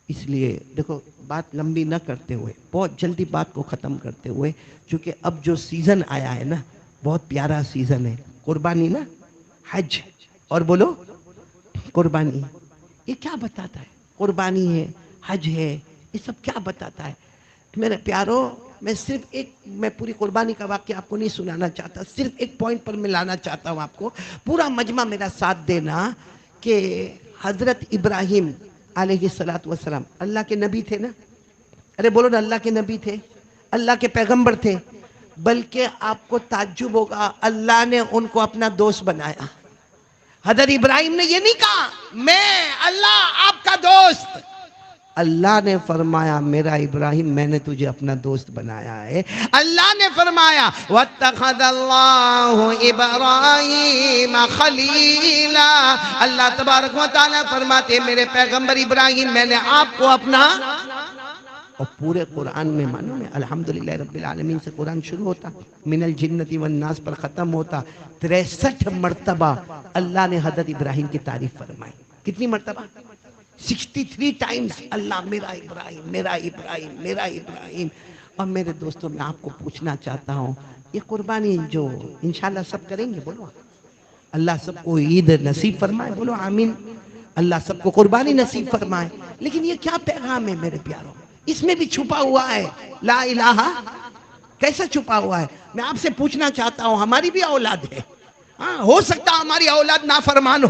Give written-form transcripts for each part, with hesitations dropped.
اس لیے دیکھو بات لمبی نہ کرتے ہوئے بہت جلدی بات کو ختم کرتے ہوئے، چونکہ اب جو سیزن آیا ہے نا بہت پیارا سیزن ہے، قربانی نا، حج، اور بولو قربانی، یہ کیا بتاتا ہے؟ قربانی ہے، حج ہے، یہ سب کیا بتاتا ہے میرے پیارو؟ میں صرف ایک، میں پوری قربانی کا واقعہ آپ کو نہیں سنانا چاہتا، صرف ایک پوائنٹ پر میں لانا چاہتا ہوں آپ کو، پورا مجمع میرا ساتھ دینا کہ حضرت ابراہیم علیہ الصلوۃ والسلام اللہ کے نبی تھے نا؟ ارے بولو نا، اللہ کے نبی تھے، اللہ کے پیغمبر تھے، بلکہ آپ کو تعجب ہوگا اللہ نے ان کو اپنا دوست بنایا۔ حضرت ابراہیم نے یہ نہیں کہا میں اللہ آپ کا دوست، اللہ نے فرمایا میرا ابراہیم میں نے تجھے اپنا دوست بنایا ہے۔ اللہ نے فرمایا وَاتَّخَذَ اللَّهُ إِبْرَاهِيمَ خَلِيلًا، اللہ تبارک و تعالیٰ فرماتے ہیں میرے پیغمبر ابراہیم میں نے آپ کو اپنا، اور پورے قرآن میں معلوم ہے الحمدللہ رب العالمین سے قرآن شروع ہوتا، من الجنت والناس پر ختم ہوتا، 63 مرتبہ اللہ نے حضرت ابراہیم کی تعریف فرمائی۔ کتنی مرتبہ؟ 63 ٹائمز اللہ میرا ابراہیم میرا ابراہیم میرا ابراہیم۔ اور میرے دوستوں میں آپ کو پوچھنا چاہتا ہوں، یہ قربانی جو انشاءاللہ سب کریں گے، بولو اللہ سب کو عید نصیب فرمائے، بولو آمین، اللہ سب کو قربانی نصیب فرمائے۔ لیکن یہ کیا پیغام ہے میرے پیاروں؟ اس میں بھی چھپا ہوا ہے لا الہ، کیسا چھپا ہوا ہے؟ میں آپ سے پوچھنا چاہتا ہوں، ہماری بھی اولاد ہے، ہاں ہو سکتا ہماری اولاد نافرمان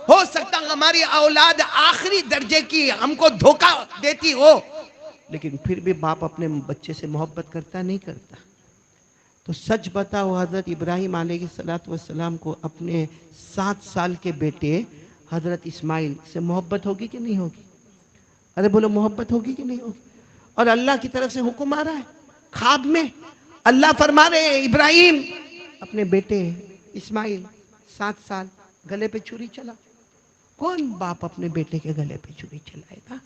ہو سکتا ہماری اولاد آخری درجے کی ہم کو دھوکہ دیتی ہو، لیکن پھر بھی باپ اپنے بچے سے محبت کرتا نہیں کرتا؟ تو سچ بتاؤ حضرت ابراہیم علیہ السلام کو اپنے 7 سال کے بیٹے حضرت اسماعیل سے محبت ہوگی کہ نہیں ہوگی؟ ارے بولو محبت ہوگی کہ نہیں ہوگی؟ اور اللہ کی طرف سے حکم آ رہا ہے خواب میں، اللہ فرما رہے ہیں ابراہیم اپنے بیٹے اسماعیل 7 سال گلے پہ چھری چلا۔ کون باپ اپنے بیٹے کے گلے پہ چھری چلائے گا؟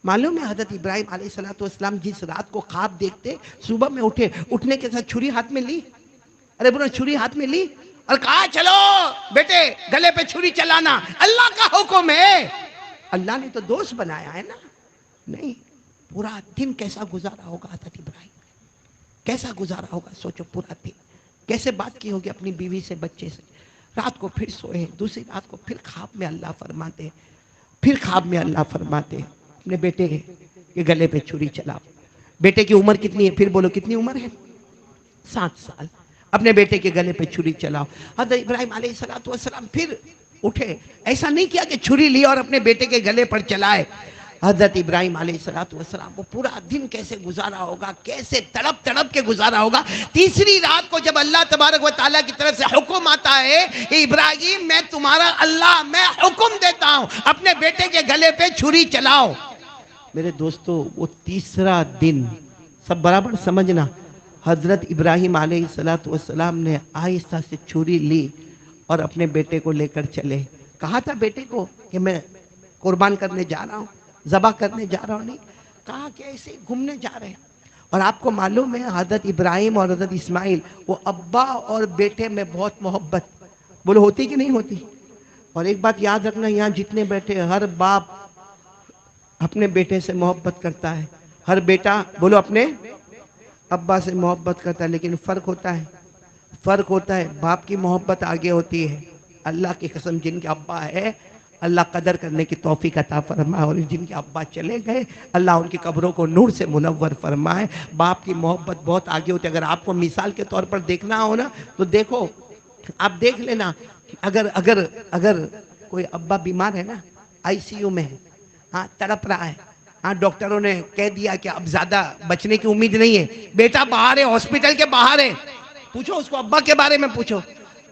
معلوم ہے حضرت ابراہیم علیہ السلام جس رات کو خواب دیکھتے، صبح میں اٹھنے کے ساتھ چھری ہاتھ میں لی، ارے بولو چھری ہاتھ میں لی اور کہا چلو بیٹے گلے پہ چھری چلانا، اللہ کا حکم ہے۔ اللہ نے تو دوست بنایا ہے نا؟ نہیں، پورا دن کیسا گزارا ہوگا حضرت ابراہیم، کیسا گزارا ہوگا سوچو، پورا دن کیسے بات کی ہوگی اپنی بیوی سے، بچے سے، رات کو پھر سوئے، دوسری رات کو پھر خواب میں اللہ فرماتے، پھر خواب میں اللہ فرماتے اپنے بیٹے کے گلے پہ چھری چلاؤ۔ بیٹے کی عمر کتنی ہے؟ پھر بولو کتنی عمر ہے؟ 7 سال، اپنے بیٹے کے گلے پہ چھری چلاؤ۔ حضرت ابراہیم علیہ السلام پھر اٹھے، ایسا نہیں کیا کہ چھری لی اور اپنے بیٹے کے گلے پر چلائے۔ حضرت ابراہیم علیہ السلام وہ پورا دن کیسے گزارا ہوگا، کیسے تڑپ تڑپ کے گزارا ہوگا۔ تیسری رات کو جب اللہ تبارک و تعالیٰ کی طرف سے حکم آتا ہے کہ ابراہیم میں تمہارا اللہ، میں حکم دیتا ہوں اپنے بیٹے کے گلے پہ چھری چلاؤ۔ میرے دوستو وہ تیسرا دن، سب برابر سمجھنا، حضرت ابراہیم علیہ السلام نے آہستہ سے چھری لی اور اپنے بیٹے کو لے کر چلے۔ کہا تھا بیٹے کو کہ میں قربان کرنے جا رہا ہوں، ذبح کرنے جا رہا ہوں، نہیں کہا کہ ایسے ہی گھومنے جا رہے ہیں۔ اور آپ کو معلوم ہے حضرت ابراہیم اور حضرت اسماعیل، وہ ابا اور بیٹے میں بہت محبت، بولو ہوتی کہ نہیں ہوتی؟ اور ایک بات یاد رکھنا، یہاں جتنے بیٹھے ہر باپ اپنے بیٹے سے محبت کرتا ہے، ہر بیٹا بولو اپنے ابا سے محبت کرتا ہے، لیکن فرق ہوتا ہے، باپ کی محبت آگے ہوتی ہے۔ اللہ کی قسم جن کے ابا ہے اللہ قدر کرنے کی توفیق عطا فرمائے، اور جن کے ابا چلے گئے اللہ ان کی قبروں کو نور سے منور فرمائے۔ باپ کی محبت بہت آگے ہوتی ہے۔ اگر آپ کو مثال کے طور پر دیکھنا ہو نا تو دیکھو، آپ دیکھ لینا، اگر کوئی ابا بیمار ہے نا، آئی سی یو میں ہے، ہاں تڑپ رہا ہے، ہاں ڈاکٹروں نے کہہ دیا کہ اب زیادہ بچنے کی امید نہیں ہے، بیٹا باہر ہے، ہاسپٹل کے باہر ہے، پوچھو اس کو ابا کے بارے میں پوچھو،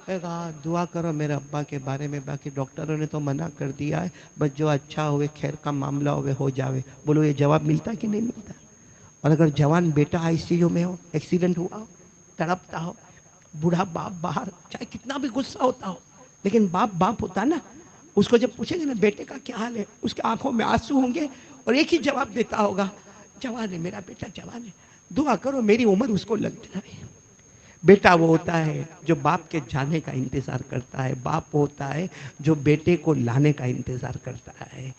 کہا دعا کرو میرے ابا کے بارے میں، باقی ڈاکٹروں نے تو منع کر دیا ہے، بس جو اچھا ہوئے خیر کا معاملہ ہوئے ہو جاوے۔ بولو یہ جواب ملتا کہ نہیں ملتا؟ اور اگر جوان بیٹا آئی سی یو میں ہو، ایکسیڈنٹ ہوا ہو، تڑپتا ہو، بوڑھا باپ باہر، چاہے کتنا بھی غصہ ہوتا ہو، لیکن باپ ہوتا نا، اس کو جب پوچھیں گے نا بیٹے کا کیا حال ہے، اس کے آنکھوں میں آنسو ہوں گے اور ایک ہی جواب دیتا ہوگا، جوان ہے میرا بیٹا، جوان ہے، دعا کرو میری عمر اس کو لگ جائے۔ بیٹا وہ ہوتا ہے جو باپ کے جانے کا انتظار کرتا ہے، باپ ہوتا ہے جو بیٹے کو لانے کا انتظار کرتا ہے۔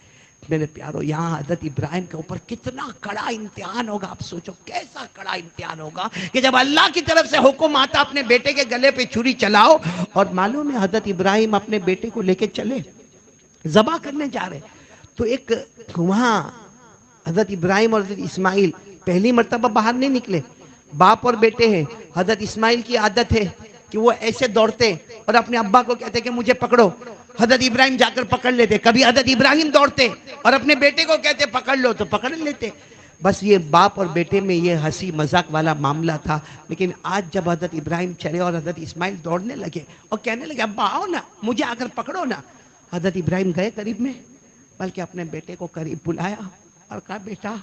میرے پیارو یہاں حضرت ابراہیم کے اوپر کتنا کڑا امتحان ہوگا. آپ سوچو کیسا کڑا امتحان ہوگا کہ جب اللہ کی طرف سے حکم آتا اپنے بیٹے کے گلے پہ چھری چلاؤ, اور معلوم ہے حضرت ابراہیم اپنے بیٹے کو لے کے چلے ذبح کرنے جا رہے, تو ایک وہاں حضرت ابراہیم اور حضرت اسماعیل پہلی مرتبہ باہر نہیں نکلے, باپ اور بیٹے ہیں. حضرت اسماعیل کی عادت ہے کہ وہ ایسے دوڑتے اور اپنے ابا کو کہتے کہ مجھے پکڑو, حضرت ابراہیم جا کر پکڑ لیتے. کبھی حضرت ابراہیم دوڑتے اور اپنے بیٹے کو کہتے پکڑ لو تو پکڑ لیتے. بس یہ باپ اور بیٹے میں یہ ہنسی مذاق والا معاملہ تھا. لیکن آج جب حضرت ابراہیم چلے اور حضرت اسماعیل دوڑنے لگے اور کہنے لگے ابا آؤ نا, مجھے آ کر پکڑو نا, حضرت ابراہیم گئے قریب میں, بلکہ اپنے بیٹے کو قریب بلایا اور کہا بیٹا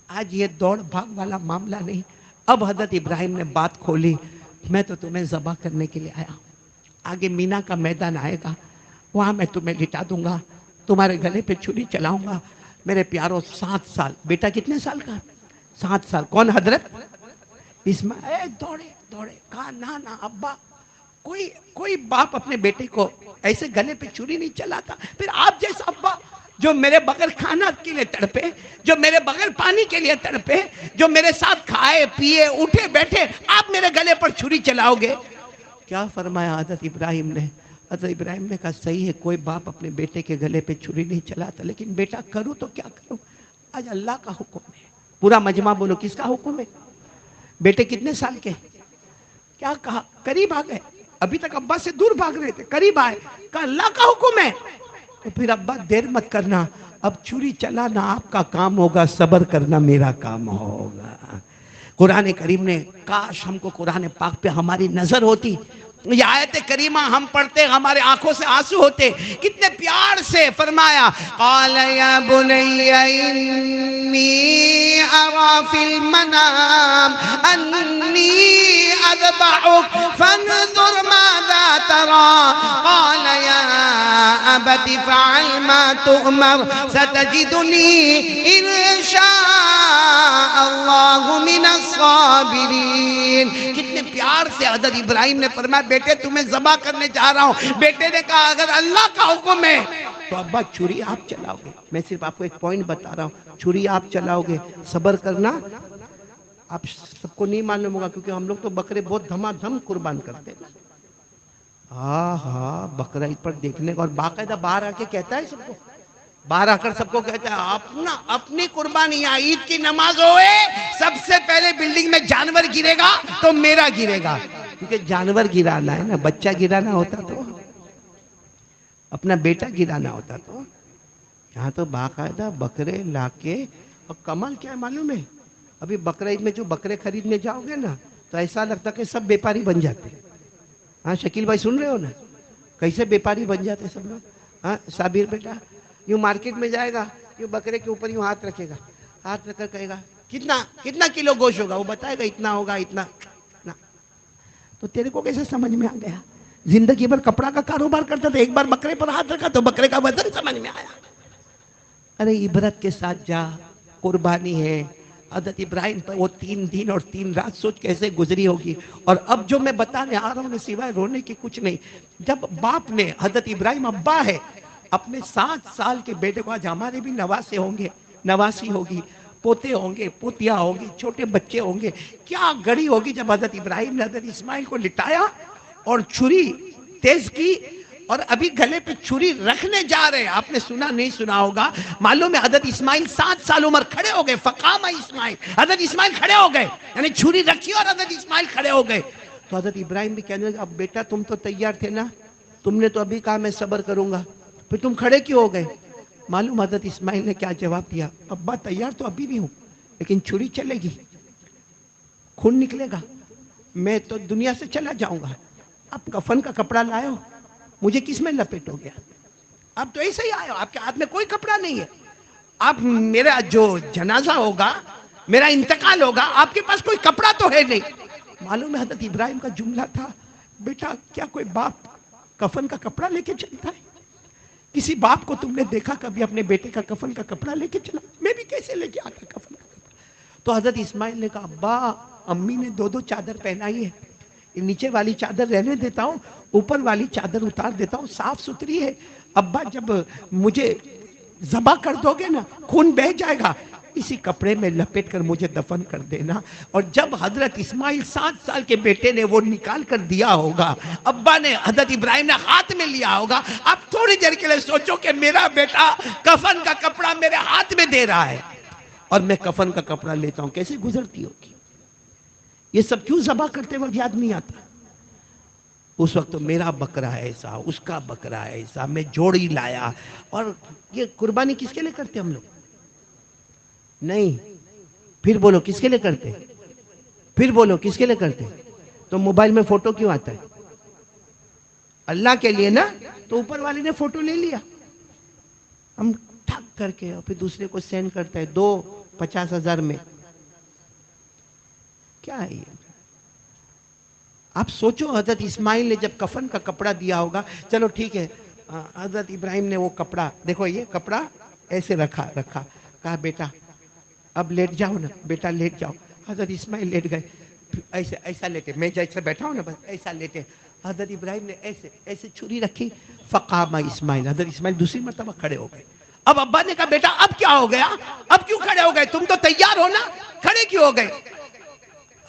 آج یہ دوڑ بھاگ والا معاملہ نہیں. اب حضرت ابراہیم نے بات کھولی, میں تو تمہیں ذبح کرنے کے لیے آیا, آگے مینا کا میدان آئے گا, وہاں میں تمہیں لٹا دوں گا, تمہارے گلے پہ چھری چلاؤں گا. میرے پیاروں 7 سال, بیٹا کتنے سال کا؟ 7 سال. کون؟ حضرت اسماعیل. دوڑے دوڑے, کہا نا نا ابا, کوئی باپ اپنے بیٹے کو ایسے گلے پہ چھری نہیں چلاتا. پھر آپ جیسا ابا جو میرے بغیر کھانا کے لیے تڑپے, جو میرے بغیر پانی کے لیے تڑپے, جو میرے ساتھ کھائے پیے اٹھے بیٹھے, آپ میرے گلے پر چھری چلاؤ گے؟ کیا فرمایا حضرت ابراہیم نے؟ حضرت ابراہیم نے کہا صحیح ہے, کوئی باپ اپنے بیٹے کے گلے پہ چھری نہیں چلاتا, لیکن بیٹا کروں تو کیا کروں, آج اللہ کا حکم ہے. پورا مجمع بولو کس کا حکم ہے؟ بیٹے کتنے سال کے؟ کیا کہا؟ قریب آ گئے. ابھی تک ابا سے دور بھاگ رہے تھے, قریب آئے, کہا اللہ کا حکم ہے. تو پھر ابا دیر مت کرنا, اب چھری چلانا آپ کا کام ہوگا, صبر کرنا میرا کام ہوگا. قرآن کریم نے, کاش ہم کو قرآن پاک پہ ہماری نظر ہوتی, یہ آیت کریمہ ہم پڑھتے ہمارے آنکھوں سے آنسو ہوتے. کتنے پیار سے فرمایا, قال یا بنی انی ارا فی المنام انی اذبحک فانظر ماذا ترى قال یا ابت فعل ما تؤمر ستجدنی ان شاء اللہ من الصابرین. کتنے پیار سے حضرت ابراہیم نے فرمایا بیٹے تمہیں ذبح کرنے جا رہا ہوں. بیٹے نے کہا اگر اللہ کا حکم ہے تو ابا چھری آپ چلاؤ گے, میں صرف آپ کو ایک پوائنٹ بتا رہا ہوں, چھری آپ چلاؤ گے, صبر کرنا. آپ سب کو نہیں معلوم ہوگا کیونکہ ہم لوگ تو بکرے بہت دھما دھم قربان کرتے ہیں. ہاں بکرا عید پر دیکھنے کا, اور باقاعدہ باہر آ کے کہتا ہے سب کو, باہر آ کر سب کو کہتا ہے اپنی قربانی, عید کی نماز ہوئے سب سے پہلے بلڈنگ میں جانور گرے گا تو میرا گرے گا, کیونکہ جانور گرانا ہے نا, بچہ گرانا ہوتا تو اپنا بیٹا گرانا ہوتا. تو یہاں تو باقاعدہ بکرے لا کے, اور کمال کیا ہے معلوم ہے, ابھی بقرعید میں جو بکرے خریدنے جاؤ گے نا تو ایسا لگتا کہ سب بیپاری بن جاتے. ہاں شکیل بھائی سن رہے ہو نا, کیسے بیپاری بن جاتے سب لوگ. ہاں صابر بیٹا یوں مارکیٹ میں جائے گا, یوں بکرے کے اوپر یوں ہاتھ رکھے گا, ہاتھ رکھ کر کہے گا کتنا کلو گوشت ہوگا, وہ بتائے گا اتنا ہوگا اتنا. تو تیرے کو کیسے سمجھ میں آ گیا؟ زندگی بھر کپڑا کا کاروبار کرتا تھا, ایک بار بکرے پر ہاتھ رکھا تو بکرے کا وزن سمجھ میں آیا. ارے عبرت کے ساتھ جا, قربانی ہے. حضرت ابراہیم پر وہ 3 دن اور 3 رات سوچ کیسے گزری ہوگی. اور اب جو میں بتانے آ رہا ہوں سوائے رونے کی کچھ نہیں. جب باپ نے, حضرت ابراہیم ابا ہے, اپنے 7 سال کے بیٹے کو, آج ہمارے بھی نواسے ہوں گے, نواسی ہوگی, پوتے ہوں گے, پوتیاں ہوں گی, چھوٹے بچے ہوں گے, کیا گھڑی ہوگی جب حضرت ابراہیم نے حضرت اسماعیل کو لٹایا اور چھری تیز کی, اور ابھی گلے پہ چھری رکھنے جا رہے. آپ نے سنا نہیں سنا ہوگا, معلوم ہے حضرت اسماعیل 7 سال عمر کھڑے ہو گئے, فقام اسماعیل, حضرت اسماعیل کھڑے ہو گئے, یعنی چھری رکھی اور حضرت اسماعیل کھڑے ہو گئے. تو حضرت ابراہیم بھی کہنے لگے اب بیٹا تم تو تیار تھے نا, تم نے تو ابھی کہا میں صبر کروں گا, پھر تم کھڑے کیوں ہو گئے؟ معلوم حضرت اسماعیل نے کیا جواب دیا, ابا تیار تو ابھی بھی ہوں, لیکن چھری چلے گی, خون نکلے گا, میں تو دنیا سے چلا جاؤں گا. اب کفن کا کپڑا لائے ہو, مجھے کس میں لپیٹ ہو گیا؟ اب تو ایسے ہی آئے ہو, آپ کے ہاتھ میں کوئی کپڑا نہیں ہے. اب میرا جو جنازہ ہوگا, میرا انتقال ہوگا, آپ کے پاس کوئی کپڑا تو ہے نہیں. معلوم ہے حضرت ابراہیم کا جملہ تھا, بیٹا کیا کوئی باپ کفن کا کپڑا لے کے چلتا ہے؟ کسی باپ کو تم نے دیکھا کبھی اپنے بیٹے کا کفن کا کپڑا لے کے چلا؟ میں بھی کیسے لے کے آتا کفن کا کپڑا. تو حضرت اسماعیل نے کہا ابا امی نے 2 چادر پہنائی ہے, نیچے والی چادر رہنے دیتا ہوں, اوپر والی چادر اتار دیتا ہوں, صاف ستھری ہے. ابا جب مجھے ذبح کر دو گے نا، خون بہہ جائے گا، اسی کپڑے میں لپیٹ کر مجھے دفن کر دینا۔ اور جب حضرت اسماعیل 7 سال کے بیٹے نے وہ نکال کر دیا ہوگا، ابا نے حضرت ابراہیم نے ہاتھ میں لیا ہوگا، اب تھوڑی دیر کے لیے سوچو کہ میرا بیٹا کفن کا کپڑا میرے ہاتھ میں دے رہا ہے اور میں کفن کا کپڑا لیتا ہوں، کیسے گزرتی ہوگی؟ یہ سب کیوں ذبح کرتے وقت یاد نہیں آتا؟ اس وقت تو میرا بکرا ہے ایسا، اس کا بکرا ہے ایسا، میں جوڑی لایا۔ اور یہ قربانی کس کے لیے کرتے ہم لوگ؟ نہیں، پھر بولو کس کے لیے کرتے؟ پھر بولو کس کے لیے کرتے؟ تو موبائل میں فوٹو کیوں آتا ہے؟ اللہ کے لیے نا، تو اوپر والے نے فوٹو لے لیا، ہم ٹھک کر کے اور پھر دوسرے کو سینڈ کرتا ہے 50,000 میں۔ کیا ہے یہ؟ آپ سوچو، حضرت اسماعیل نے جب کفن کا کپڑا دیا ہوگا، چلو ٹھیک ہے، حضرت ابراہیم نے وہ کپڑا، دیکھو یہ کپڑا ایسے رکھا، کہا بیٹا اب لیٹ جاؤ نا، بیٹا لیٹ جاؤ۔ حضرت اسماعیل لیٹ گئے، ایسے ایسا لیٹے، میں جیسے بیٹھا ہوں نا بس ایسا لیٹے۔ حضرت ابراہیم نے ایسے چھری رکھی، فقام اسماعیل، حضرت اسماعیل دوسری مرتبہ کھڑے ہو گئے۔ اب ابا نے کہا بیٹا اب کیا ہو گیا، اب کیوں کھڑے ہو گئے، تم تو تیار ہو نا، کھڑے کیوں ہو گئے؟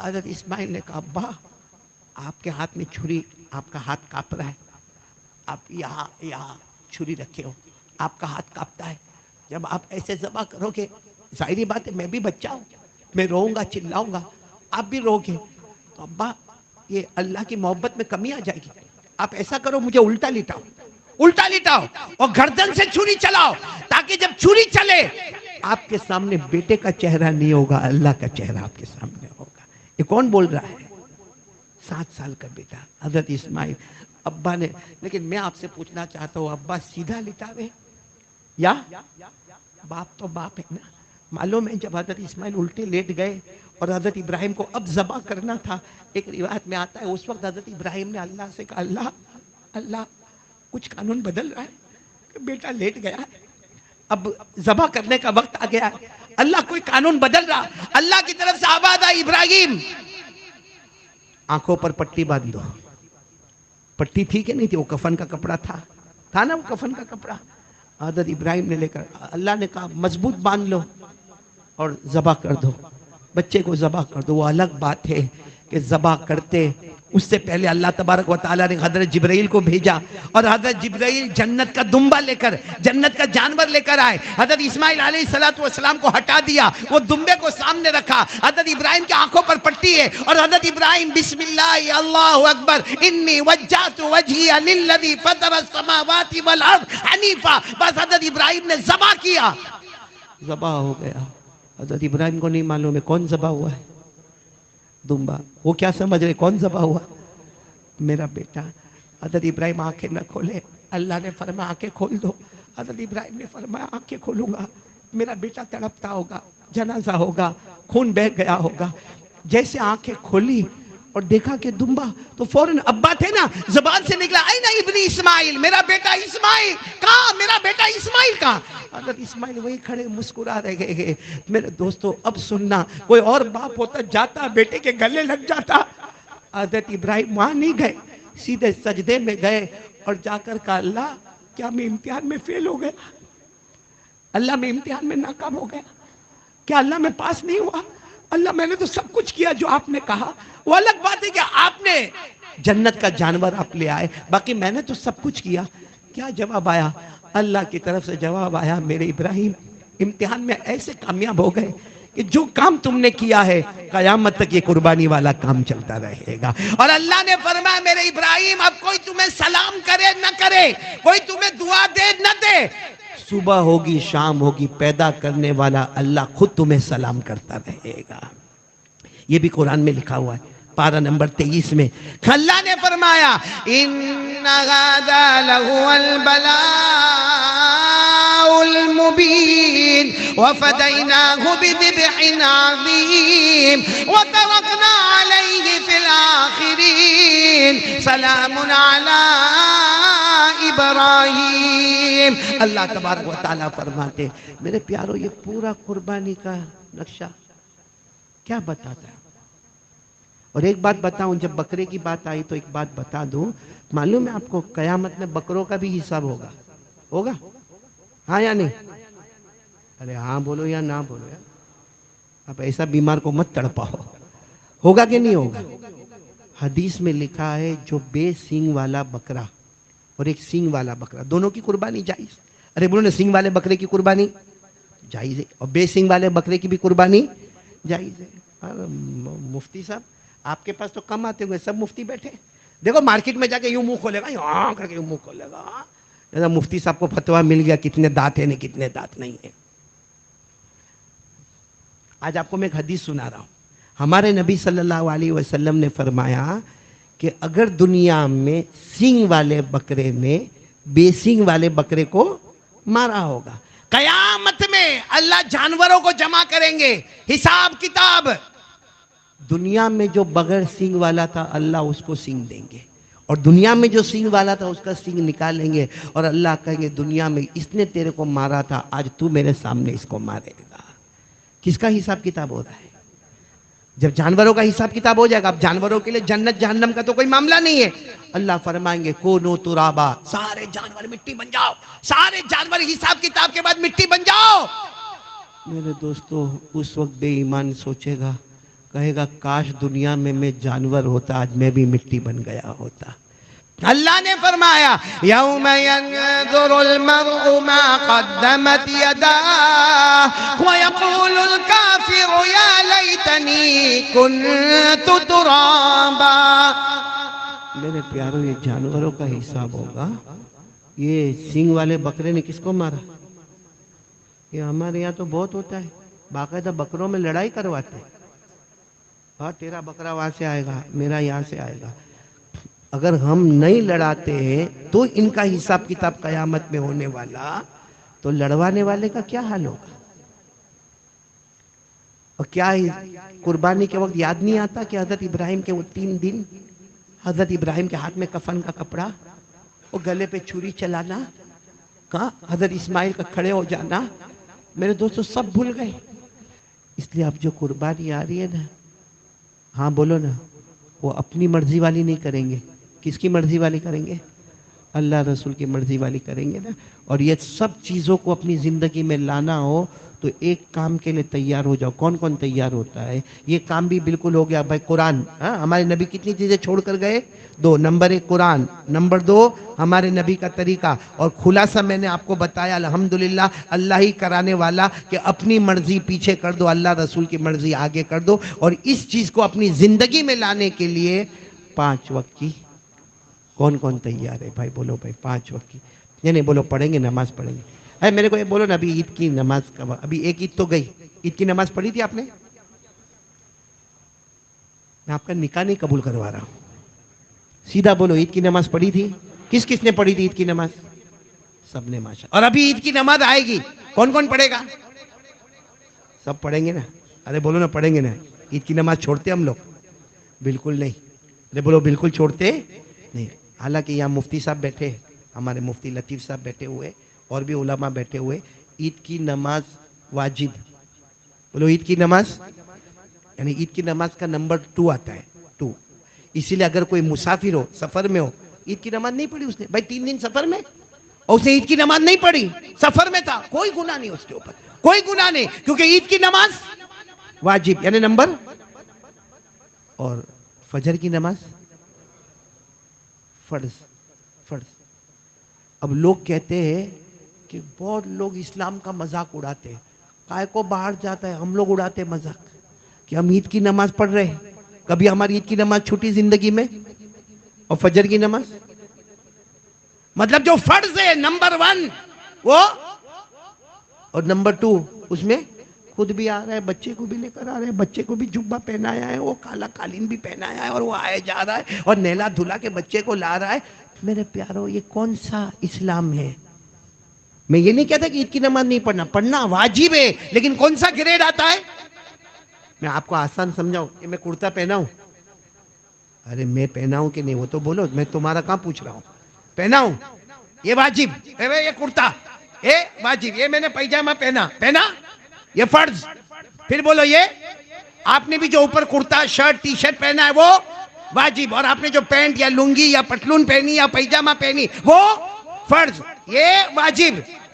حضرت اسماعیل نے کہا ابا آپ کے ہاتھ میں چھری، آپ کا ہاتھ کانپ رہا ہے، آپ یہاں چھری رکھے ہو، آپ کا ہاتھ کانپتا ہے، جب آپ ایسے ذبح کرو گے، ظاہری بات ہے میں بھی بچہ ہوں، میں روؤں گا، چلاؤں گا، آپ بھی رو گے، تو ابا یہ اللہ کی محبت میں کمی آ جائے گی، آپ ایسا کرو مجھے الٹا لٹاؤ اور گردن سے چھری چلاؤ، تاکہ جب چھری چلے آپ کے سامنے بیٹے کا چہرہ نہیں ہوگا، اللہ کا چہرہ آپ کے سامنے ہوگا۔ یہ کون بول رہا ہے؟ 7 سال کا بیٹا حضرت اسماعیل۔ ابا نے، لیکن میں آپ سے پوچھنا چاہتا ہوں، ابا سیدھا لٹاوے یا باپ تو باپ ہے نا؟ معلوم ہے جب حضرت اسماعیل الٹے لیٹ گئے اور حضرت ابراہیم کو اب ذبح کرنا تھا، ایک روایت میں آتا ہے اس وقت حضرت ابراہیم نے اللہ سے کہا اللہ کچھ قانون بدل رہا ہے، بیٹا لیٹ گیا ہے، اب ذبح کرنے کا وقت آ گیا ہے، اللہ کوئی قانون بدل رہا۔ اللہ کی طرف سے آواز آئی ابراہیم آنکھوں پر پٹی باندھ دو۔ پٹی تھی کہ نہیں تھی؟ وہ کفن کا کپڑا تھا نا، وہ کفن کا کپڑا حضرت ابراہیم نے لے کر، اللہ نے کہا مضبوط باندھ لو اور ذبح کر دو، بچے کو ذبح کر دو۔ وہ الگ بات ہے کہ ذبح کرتے اس سے پہلے اللہ تبارک و تعالیٰ نے حضرت جبرائیل کو بھیجا، اور حضرت جبرائیل جنت کا دمبا لے کر، جنت کا جانور لے کر آئے، حضرت اسماعیل علیہ السلام کو ہٹا دیا، وہ دمبے کو سامنے رکھا، حضرت ابراہیم کی آنکھوں پر پٹی ہے، اور حضرت ابراہیم بسم اللہ اللہ اکبر انی وجہت وجہی للذی فطر السماوات والارض حنیفا، بس حضرت ابراہیم نے ذبح کیا، ذبح ہو گیا۔ حضرت ابراہیم کو نہیں معلوم ہے کون ذبح ہوا ہے، دمبا۔ وہ کیا سمجھ رہے کون ذبح ہوا؟ میرا بیٹا۔ حضرت ابراہیم آنکھیں نہ کھولے، اللہ نے فرمایا آنکھیں کھول دو، حضرت ابراہیم نے فرمایا آنکھیں کھولوں گا، میرا بیٹا تڑپتا ہوگا، جنازہ ہوگا، خون بہہ گیا ہوگا۔ جیسے آنکھیں کھولی اور دیکھا کہ دمبا، تو فوراً ابا تھے نا، زبان سے نکلا اینا ابنی اسماعیل، میرا بیٹا اسماعیل کہاں، میرا بیٹا اسماعیل کہاں؟ حضرت اسماعیل وہی کھڑے مسکرا رہے گئے۔ میرے دوستو اب سننا، کوئی اور باپ ہوتا جاتا بیٹے کے گلے لگ جاتا، حضرت ابراہیم وہاں نہیں گئے، سیدھے سجدے میں گئے اور جا کر کہا اللہ کیا میں امتحان میں فیل ہو گیا؟ اللہ میں امتحان میں ناکام ہو گیا؟ کیا اللہ میں پاس نہیں ہوا؟ اللہ میں نے تو سب کچھ کیا جو آپ نے کہا، وہ الگ بات ہے کہ آپ نے جنت کا جانور آپ لے آئے، باقی میں نے تو سب کچھ کیا۔ کیا جواب آیا؟ اللہ کی طرف سے جواب آیا میرے ابراہیم امتحان میں ایسے کامیاب ہو گئے کہ جو کام تم نے کیا ہے قیامت تک یہ قربانی والا کام چلتا رہے گا۔ اور اللہ نے فرمایا میرے ابراہیم اب کوئی تمہیں سلام کرے نہ کرے، کوئی تمہیں دعا دے نہ دے، صبح ہوگی شام ہوگی پیدا کرنے والا اللہ خود تمہیں سلام کرتا رہے گا۔ یہ بھی قرآن میں لکھا ہوا ہے، پارہ نمبر 23 میں اللہ نے فرمایا ان ھذا لہو البلاء المبین وفدیناہ بذبح عظیم وترکنا علیہ فی الآخرین سلام علی ابراہیم۔ اللہ تبارک و تعالیٰ فرماتے میرے پیارو یہ پورا قربانی کا نقشہ کیا بتاتا ہے؟ اور ایک بات بتاؤں، جب بکرے کی بات آئی تو ایک بات بتا دوں، معلوم ہے آپ کو قیامت میں بکروں کا بھی حساب ہوگا؟ ہاں یا نہیں؟ ارے ہاں بولو یا نہ بولو یار. اب ایسا بیمار کو مت تڑپاؤ. ہوگا کہ نہیں ہوگا؟ حدیث میں لکھا ہے جو بے سینگ والا بکرا اور ایک سینگ والا بکرا دونوں کی قربانی جائز. ارے بولو نا، سینگ والے بکرے کی قربانی جائز ہے اور بے سینگ والے بکرے کی بھی قربانی جائز ہے. مفتی صاحب آپ کے پاس تو کم آتے ہوئے، سب مفتی بیٹھے. دیکھو مارکیٹ میں جا کے یوں منہ کھولے گا، یوں کر کے یوں منہ کھولے گا. مفتی صاحب کو فتویٰ مل گیا کتنے دانت ہیں کتنے دانت نہیں ہیں. آج آپ کو میں ایک حدیث سنا رہا ہوں. ہمارے نبی صلی اللہ علیہ وسلم نے فرمایا کہ اگر دنیا میں سینگ والے بکرے نے بے سینگ والے بکرے کو مارا ہوگا، قیامت میں اللہ جانوروں کو جمع کریں گے، حساب کتاب. دنیا میں جو بغیر سینگ والا تھا اللہ اس کو سینگ دیں گے، اور دنیا میں جو سینگ والا تھا اس کا سینگ نکالیں گے، اور اللہ کہیں گے دنیا میں اس نے تیرے کو مارا تھا، آج تو میرے سامنے اس کو مارے گا. کس کا حساب کتاب ہو رہا ہے؟ جب جانوروں کا حساب کتاب ہو جائے گا. اب جانوروں کے لیے جنت جہنم کا تو کوئی معاملہ نہیں ہے. اللہ فرمائیں گے کونو ترابا، سارے جانور مٹی بن جاؤ، سارے جانور حساب کتاب کے بعد مٹی بن جاؤ. میرے دوستو اس وقت بے ایمان سوچے گا، کہے گا کاش دنیا میں جانور ہوتا، آج میں بھی مٹی بن گیا ہوتا. اللہ نے فرمایا یوم ينظر المرء ما قدمت يداه ويقول الكافر يا ليتني كنت ترابا. میرے پیارو یہ جانوروں کا حساب ہوگا. یہ سینگ والے بکرے نے کس کو مارا؟ یہ ہمارے یہاں تو بہت ہوتا ہے، باقاعدہ بکروں میں لڑائی کرواتے ہیں. ہاں تیرا بکرا وہاں سے آئے گا، میرا یہاں سے آئے گا. اگر ہم نہیں لڑاتے ہیں تو ان کا حساب کتاب قیامت میں ہونے والا، تو لڑوانے والے کا کیا حال ہوگا؟ اور کیا قربانی کے وقت یاد نہیں آتا کہ حضرت ابراہیم کے وہ 3 دن، حضرت ابراہیم کے ہاتھ میں کفن کا کپڑا، وہ گلے پہ چھری چلانا، کہاں حضرت اسماعیل کا کھڑے ہو جانا. میرے دوستو سب بھول گئے. اس لیے اب جو قربانی آ رہی ہے نا، ہاں بولو نا، وہ اپنی مرضی والی نہیں کریں گے. کس کی مرضی والی کریں گے؟ اللہ رسول کی مرضی والی کریں گے نا. اور یہ سب چیزوں کو اپنی زندگی میں لانا ہو تو ایک کام کے لیے تیار ہو جاؤ. کون کون تیار ہوتا ہے؟ یہ کام بھی بالکل ہو گیا بھائی. قرآن، ہمارے نبی کتنی چیزیں چھوڑ کر گئے؟ 2. نمبر 1 قرآن، نمبر 2 ہمارے نبی کا طریقہ. اور خلاصہ میں نے آپ کو بتایا الحمدللہ اللہ ہی کرانے والا کہ اپنی مرضی پیچھے کر دو، اللہ رسول کی مرضی آگے کر دو. اور اس چیز کو اپنی زندگی میں لانے کے لیے 5 وقت کی کون کون تیار ہے بھائی؟ بولو بھائی 5 وقت کی. نہیں بولو پڑھیں گے، نماز پڑھیں گے. میرے کو یہ بولو نا، ابھی عید کی نماز کا، ابھی ایک عید تو گئی، عید کی نماز پڑھی تھی آپ نے؟ میں آپ کا نکاح نہیں قبول کروا رہا ہوں، سیدھا بولو عید کی نماز پڑھی تھی؟ کس کس نے پڑھی تھی عید کی نماز؟ سب نے ماشاء. اور ابھی عید کی نماز آئے گی، کون کون پڑھے گا؟ سب پڑھیں گے نا. ارے بولو نا پڑھیں گے نا. عید کی نماز چھوڑتے ہم لوگ؟ بالکل نہیں. ارے بولو بالکل چھوڑتے نہیں. حالانکہ یہاں مفتی صاحب بیٹھے، ہمارے مفتی لطیف صاحب بیٹھے ہوئے، اور بھی علماء بیٹھے ہوئے. عید کی نماز واجب، بولو عید کی نماز، یعنی عید کی نماز کا نمبر 2 آتا ہے، 2. اسی لیے اگر کوئی مسافر ہو، سفر میں ہو، عید کی نماز نہیں پڑھی اس نے بھائی 3 دن سفر میں، اور اس نے عید کی نماز نہیں پڑھی، سفر میں تھا، کوئی گناہ نہیں اس کے اوپر، کوئی گناہ نہیں، کیونکہ عید کی نماز واجب یعنی نمبر. اور فجر کی نماز فرض. اب لوگ کہتے ہیں کہ بہت لوگ اسلام کا مذاق اڑاتے ہیں. کائے کو باہر جاتا ہے، ہم لوگ اڑاتے مذاق کہ ہم عید کی نماز پڑھ رہے ہیں. کبھی ہماری عید کی نماز چھوٹی زندگی میں؟ اور فجر کی نماز مطلب جو فرض ہے نمبر 1 وہ، اور نمبر 2 اس میں خود بھی آ رہا ہے، بچے کو بھی لے کر آ رہے ہیں، بچے کو بھی جبہ پہنایا ہے، وہ کالا قالین بھی پہنایا ہے، اور وہ آئے جا رہا ہے اور نیلا دھلا کے بچے کو لا رہا ہے. میرے پیارو یہ کون سا اسلام ہے؟ میں یہ نہیں کہتا کہ عید کی نماز نہیں پڑھنا، پڑھنا واجب ہے، لیکن کون سا گریڈ آتا ہے؟ میں آپ کو آسان سمجھاؤں کہ میں کرتا پہنا ہوں. ارے میں پہنا ہوں کہ نہیں وہ تو بولو، میں تمہارا کہاں پوچھ رہا ہوں. پہنا ہوں یہ واجب، یہ کرتا یہ واجب، یہ میں نے پیجامہ پہنا یہ فرض. پھر بولو یہ آپ نے بھی جو اوپر کرتا شرٹ ٹی شرٹ پہنا ہے وہ واجب، اور آپ نے جو پینٹ یا لنگی یا پتلون پہنی یا پیجامہ پہنی وہ فرض، یہ واجب.